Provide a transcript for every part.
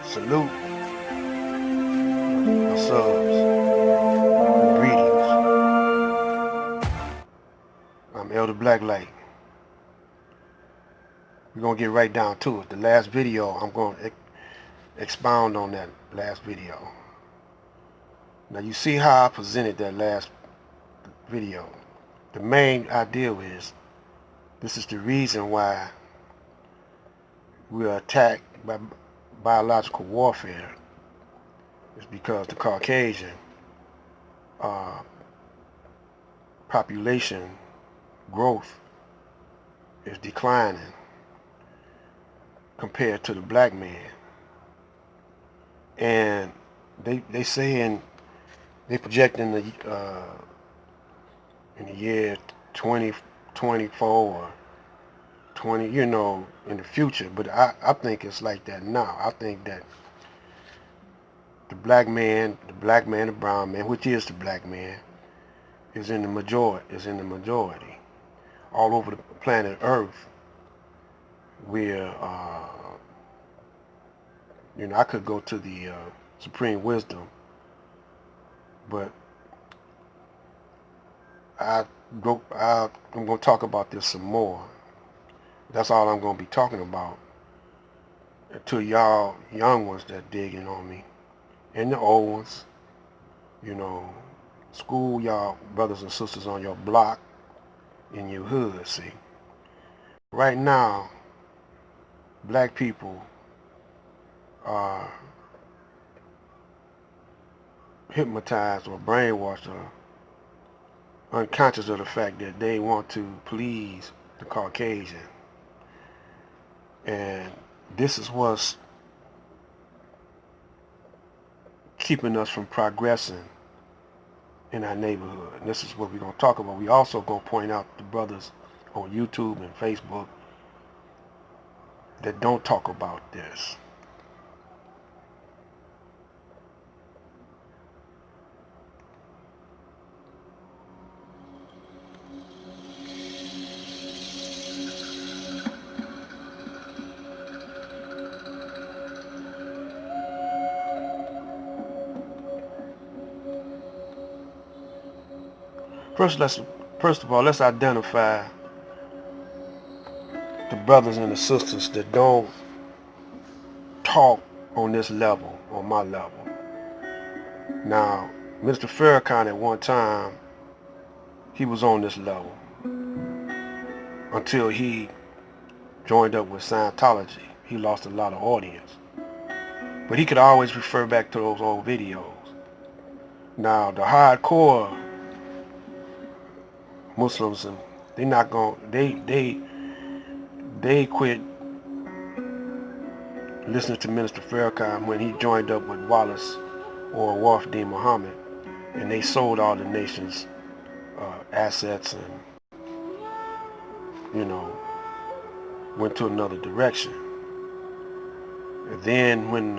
Salute my subs and greetings. I'm Elder Blacklight. We're going to get right down to it. The last video, I'm going to expound on that last video. Now you see how I presented that last video. The main idea is, this is the reason why we are attacked by biological warfare. It's because the Caucasian population growth is declining compared to the black man. And they saying, they projecting in the year 2024 or 20, in the future. But I think it's like that now. I think that the black man, the brown man, which is the black man, is in the majority all over the planet Earth. Where I could go to the supreme wisdom, but I'm going to talk about this some more. That's all I'm going to be talking about to y'all young ones that digging on me, and the old ones. School y'all brothers and sisters on your block, in your hood. See, right now, black people are hypnotized or brainwashed or unconscious of the fact that they want to please the Caucasian. And this is what's keeping us from progressing in our neighborhood. And this is what we're going to talk about. We also going to point out the brothers on YouTube and Facebook that don't talk about this. First of all, let's identify the brothers and the sisters that don't talk on this level, on my level. Now, Mr. Farrakhan at one time, he was on this level until he joined up with Scientology. He lost a lot of audience. But he could always refer back to those old videos. Now, the hardcore Muslims, and they not going, they quit listening to Minister Farrakhan when he joined up with Wallace or Wafdi Muhammad, and they sold all the nation's assets and went to another direction. And then when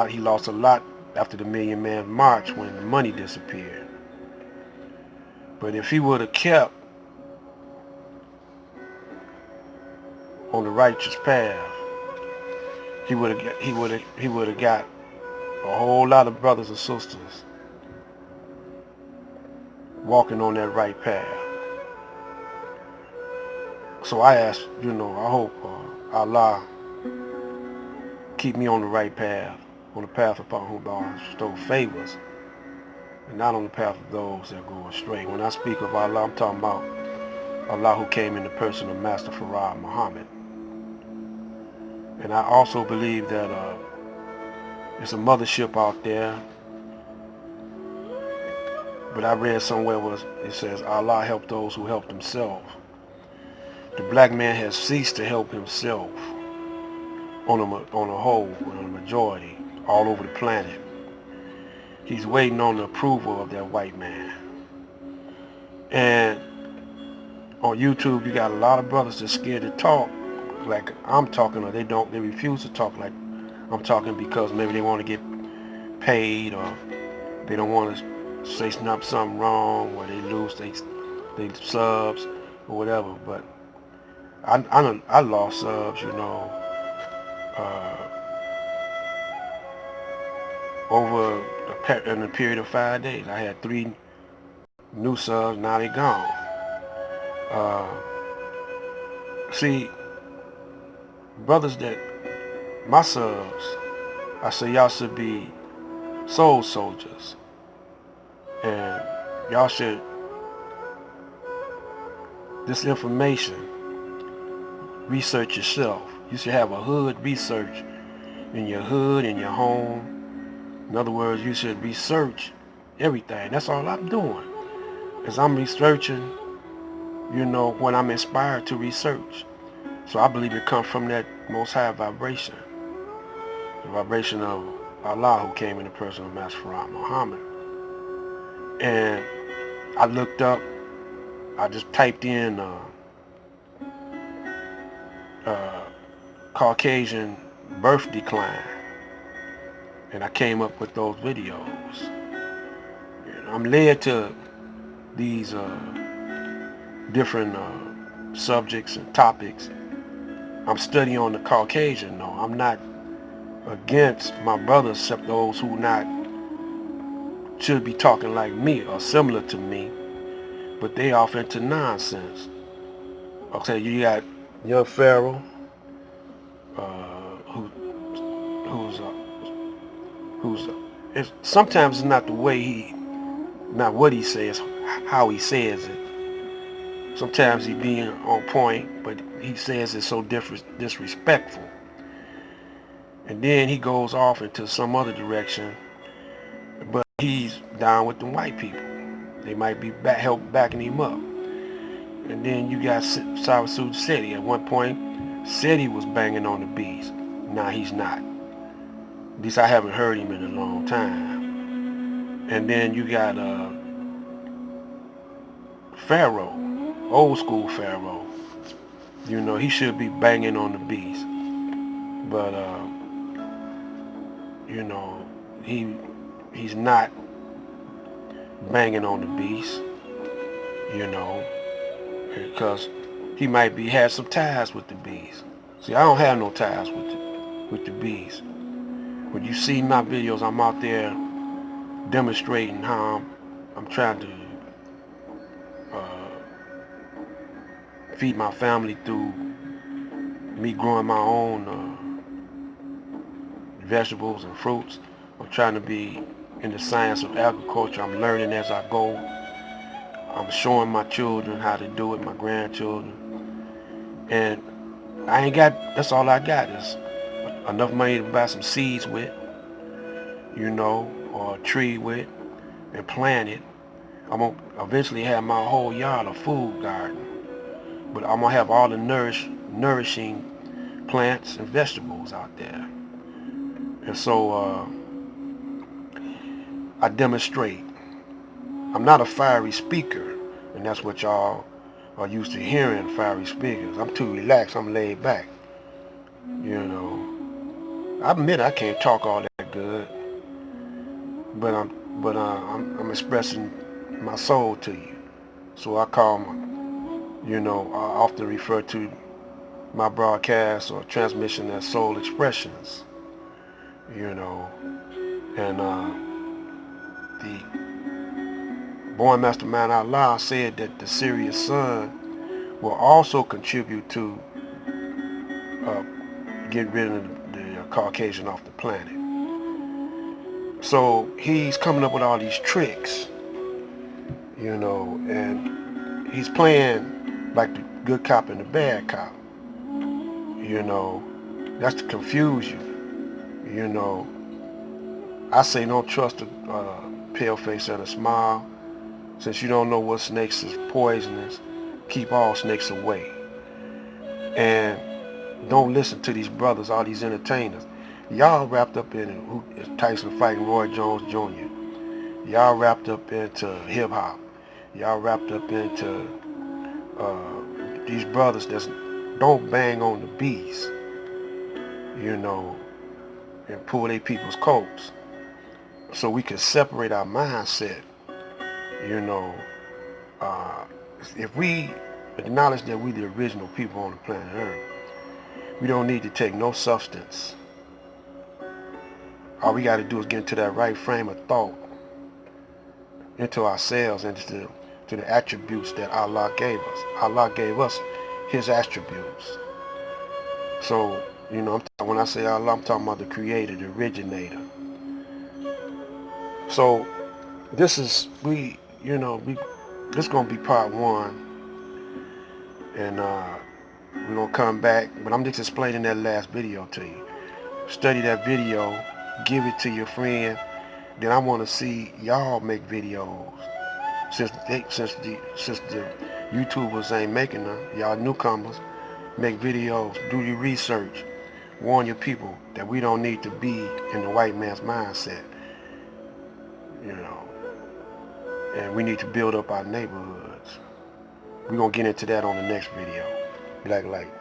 he lost a lot after the Million Man March, when the money disappeared. But if he would have kept on the righteous path, he would have got a whole lot of brothers and sisters walking on that right path. So I ask, I hope Allah keep me on the right path, on the path upon whom Allah bestowed favors, and not on the path of those that go astray. When I speak of Allah, I'm talking about Allah who came in the person of Master Farah Muhammad. And I also believe that there's a mothership out there, but I read somewhere it says Allah helped those who helped themselves. The black man has ceased to help himself on a whole, on a majority, all over the planet. He's waiting on the approval of that white man. And on YouTube, you got a lot of brothers that's scared to talk like I'm talking, or they refuse to talk like I'm talking, because maybe they want to get paid, or they don't want to say something wrong, or they lose they subs or whatever. But I lost subs, over in a period of 5 days. I had 3 new subs, now they gone. See, brothers that, my subs, I say y'all should be soul soldiers. And y'all should, this information, research yourself. You should have a hood research in your hood, in your home. In other words, you should research everything. That's all I'm doing. Is I'm researching, what I'm inspired to research. So I believe it comes from that most high vibration. The vibration of Allah, who came in the person of Master Muhammad. And I looked up, I just typed in Caucasian birth decline, and I came up with those videos. I'm led to these different subjects and topics. I'm studying on the Caucasian, though. I'm not against my brothers, except those who should be talking like me or similar to me, but they off into nonsense. Okay, you got young Pharaoh, sometimes it's not the way not what he says, how he says it. Sometimes he being on point, but he says it so disrespectful. And then he goes off into some other direction, but he's down with the white people. They might be backing him up. And then you got Sawasu Seti. At one point, Seti was banging on the bees. Now he's not. At least I haven't heard him in a long time. And then you got Pharaoh, old school Pharaoh. He should be banging on the bees. But, he's not banging on the bees, because he might had some ties with the bees. See, I don't have no ties with the bees. When you see my videos, I'm out there demonstrating how I'm trying to feed my family through me growing my own vegetables and fruits. I'm trying to be in the science of agriculture. I'm learning as I go. I'm showing my children how to do it, my grandchildren. And that's all I got is enough money to buy some seeds with, or a tree with, and plant it. I'm going to eventually have my whole yard a food garden. But I'm going to have all the nourishing plants and vegetables out there. And so I demonstrate. I'm not a fiery speaker, and that's what y'all are used to hearing, fiery speakers. I'm too relaxed, I'm laid back. I admit I can't talk all that good, but I'm expressing my soul to you. So I I often refer to my broadcast or transmission as soul expressions. And the Born Mastermind Allah said that the Sirius Sun will also contribute to get rid of the Caucasian off the planet. So he's coming up with all these tricks, and he's playing like the good cop and the bad cop. That's to confuse you. I say don't trust a pale face and a smile. Since you don't know what snakes is poisonous, keep all snakes away. And don't listen to these brothers, all these entertainers. Y'all wrapped up in who is Tyson fighting Roy Jones Jr. Y'all wrapped up into hip hop. Y'all wrapped up into these brothers that don't bang on the bees, and pull their people's coats. So we can separate our mindset. If we acknowledge that we the original people on the planet Earth, we don't need to take no substance. All we got to do is get into that right frame of thought, into ourselves, and to the attributes that Allah gave us. Allah gave us His attributes. So, when I say Allah, I'm talking about the creator, the originator. So, this is, this is going to be part one. And we're going to come back. But I'm just explaining that last video to you. Study that video. Give it to your friend. Then I want to see y'all make videos. Since the YouTubers ain't making them, y'all newcomers, make videos, do your research, warn your people that we don't need to be in the white man's mindset, and we need to build up our neighborhoods. We're gonna get into that on the next video. Black Light.